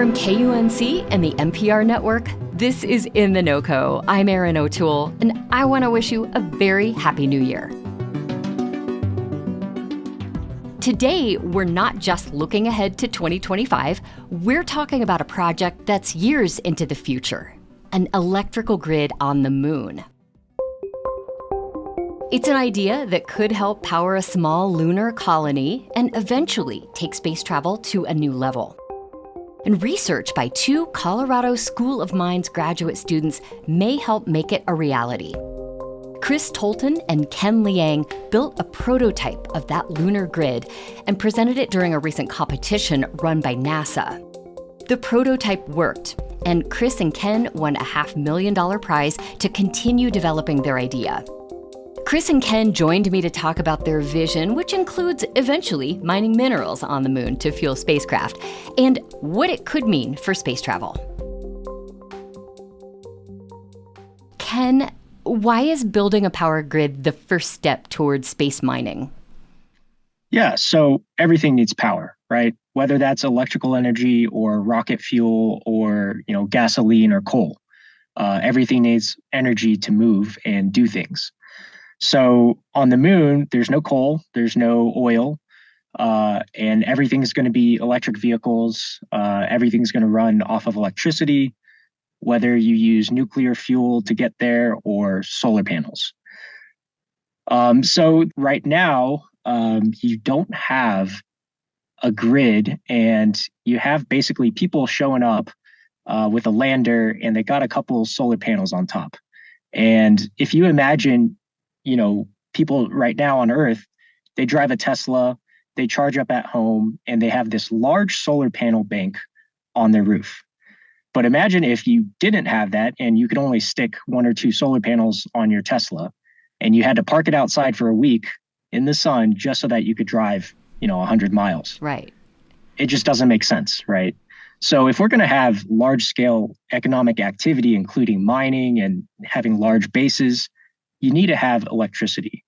From KUNC and the NPR network, this is In The NoCo. I'm Erin O'Toole, and I want to wish you a very happy new year. Today, we're not just looking ahead to 2025. We're talking about a project that's years into the future, an electrical grid on the moon. It's an idea that could help power a small lunar colony and eventually take space travel to a new level. And research by two Colorado School of Mines graduate students may help make it a reality. Tolten and Liang built a prototype of that lunar grid and presented it during a recent competition run by NASA. The prototype worked, and Chris and Ken won a $500,000 prize to continue developing their idea. Chris and Ken joined me to talk about their vision, which includes eventually mining minerals on the moon to fuel spacecraft, and what it could mean for space travel. Ken, why is building a power grid the first step towards space mining? Yeah, so everything needs power, right? Whether that's electrical energy or rocket fuel or, gasoline or coal. Everything needs energy to move and do things. So on the moon, there's no coal, there's no oil, and everything is going to be electric vehicles. Everything's going to run off of electricity, whether you use nuclear fuel to get there or solar panels. So right now, you don't have a grid, and you have basically people showing up with a lander, and they got a couple of solar panels on top. And if you imagine, people right now on Earth, they drive a Tesla, they charge up at home, and they have this large solar panel bank on their roof. But imagine if you didn't have that and you could only stick one or two solar panels on your Tesla, and you had to park it outside for a week in the sun just so that you could drive, 100 miles. Right. It just doesn't make sense, right? So if we're going to have large scale economic activity, including mining and having large bases, you need to have electricity.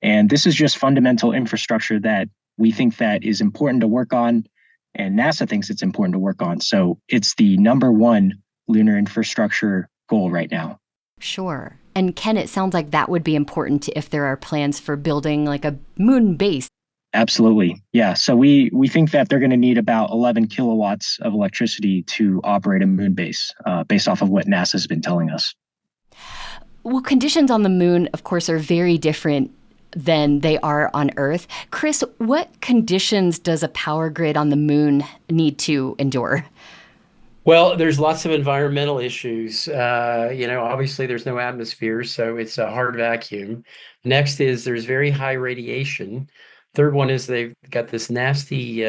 And this is just fundamental infrastructure that we think that is important to work on, and NASA thinks it's important to work on. So it's the number one lunar infrastructure goal right now. Sure. And Ken, it sounds like that would be important if there are plans for building like a moon base. Absolutely. Yeah. So we think that they're going to need about 11 kilowatts of electricity to operate a moon base, based off of what NASA's been telling us. Well, conditions on the moon, of course, are very different than they are on Earth. Chris, what conditions does a power grid on the moon need to endure? Well, there's lots of environmental issues. Obviously there's no atmosphere, so it's a hard vacuum. Next is there's very high radiation. Third one is they've got this nasty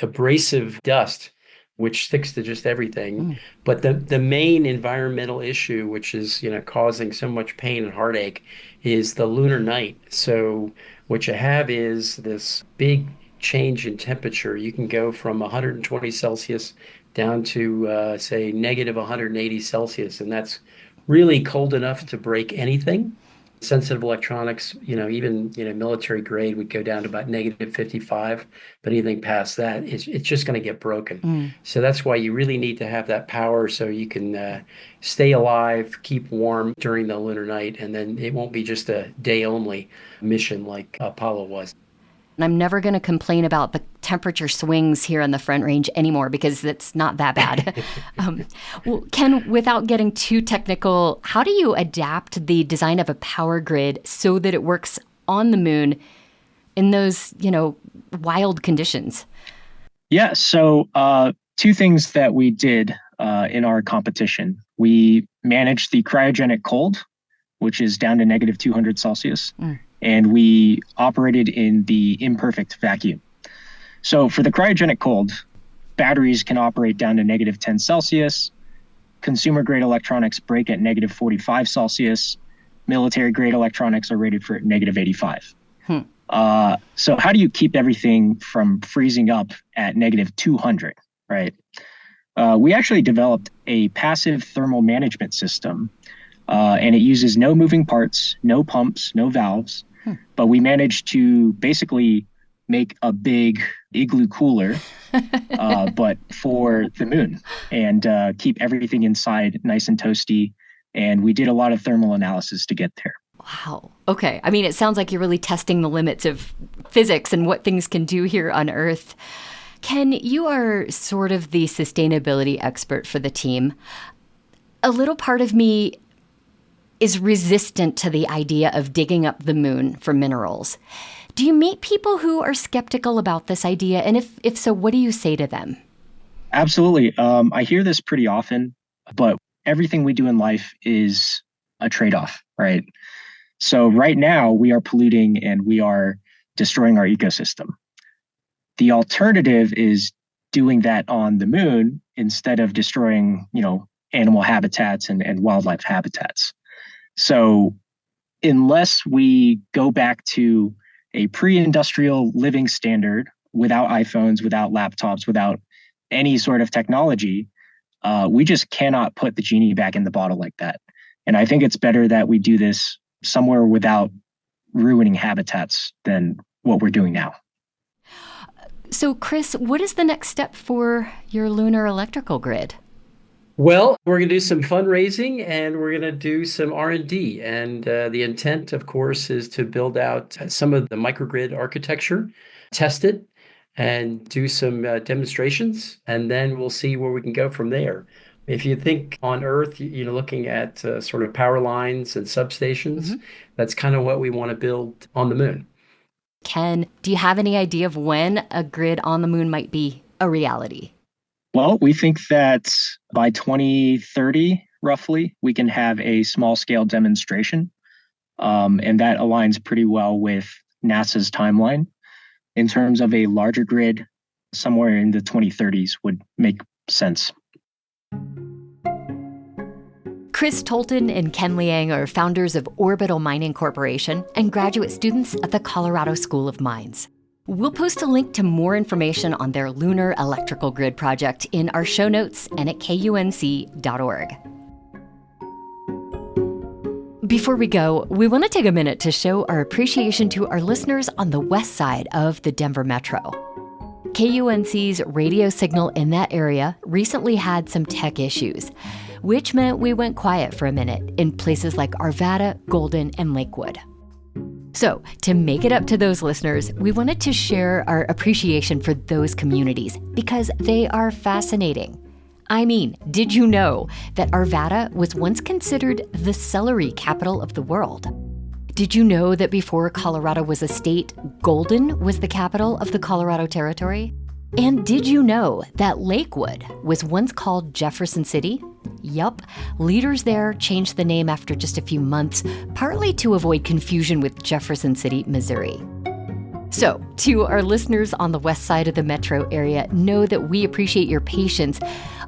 abrasive dust, which sticks to just everything. But the main environmental issue, which is causing so much pain and heartache, is the lunar night. So what you have is this big change in temperature. You can go from 120 Celsius down to say negative 180 Celsius, and that's really cold enough to break anything. Sensitive electronics, even military grade would go down to about negative 55, but anything past that, it's just going to get broken. So that's why you really need to have that power so you can stay alive, keep warm during the lunar night, and then it won't be just a day only mission like Apollo was. I'm never going to complain about the temperature swings here on the Front Range anymore because it's not that bad. Well, Ken, without getting too technical, how do you adapt the design of a power grid so that it works on the moon in those, wild conditions? Yeah, so two things that we did in our competition. We managed the cryogenic cold, which is down to negative 200 Celsius. And we operated in the imperfect vacuum. So for the cryogenic cold, batteries can operate down to negative 10 Celsius. Consumer grade electronics break at negative 45 Celsius. Military grade electronics are rated for negative 85. So how do you keep everything from freezing up at negative 200, right? We actually developed a passive thermal management system, and it uses no moving parts, no pumps, no valves. But we managed to basically make a big igloo cooler, but for the moon, and keep everything inside nice and toasty. And we did a lot of thermal analysis to get there. Wow. Okay. I mean, it sounds like you're really testing the limits of physics and what things can do here on Earth. Ken, you are sort of the sustainability expert for the team. A little part of me is resistant to the idea of digging up the moon for minerals. Do you meet people who are skeptical about this idea? And if so, what do you say to them? Absolutely. I hear this pretty often, but everything we do in life is a trade-off, right? So right now we are polluting and we are destroying our ecosystem. The alternative is doing that on the moon instead of destroying, animal habitats and wildlife habitats. So unless we go back to a pre-industrial living standard without iPhones, without laptops, without any sort of technology, we just cannot put the genie back in the bottle like that. And I think it's better that we do this somewhere without ruining habitats than what we're doing now. So, Chris, what is the next step for your lunar electrical grid? Well, we're going to do some fundraising and we're going to do some R&D. And the intent, of course, is to build out some of the microgrid architecture, test it, and do some demonstrations. And then we'll see where we can go from there. If you think on Earth, looking at sort of power lines and substations, that's kind of what we want to build on the moon. Ken, do you have any idea of when a grid on the moon might be a reality? Well, we think that by 2030, roughly, we can have a small scale demonstration. And that aligns pretty well with NASA's timeline. In terms of a larger grid, somewhere in the 2030s would make sense. Chris Tolten and Ken Liang are founders of Orbital Mining Corporation and graduate students at the Colorado School of Mines. We'll post a link to more information on their lunar electrical grid project in our show notes and at KUNC.org. Before we go, we want to take a minute to show our appreciation to our listeners on the west side of the Denver Metro. KUNC's radio signal in that area recently had some tech issues, which meant we went quiet for a minute in places like Arvada, Golden, and Lakewood. So, to make it up to those listeners, we wanted to share our appreciation for those communities because they are fascinating. I mean, did you know that Arvada was once considered the celery capital of the world? Did you know that before Colorado was a state, Golden was the capital of the Colorado Territory? And did you know that Lakewood was once called Jefferson City? Yup, leaders there changed the name after just a few months, partly to avoid confusion with Jefferson City, Missouri. So, to our listeners on the west side of the metro area, know that we appreciate your patience,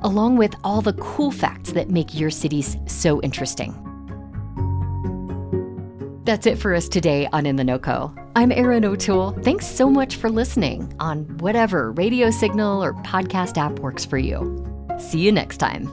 along with all the cool facts that make your cities so interesting. That's it for us today on In The NoCo. I'm Erin O'Toole. Thanks so much for listening on whatever radio signal or podcast app works for you. See you next time.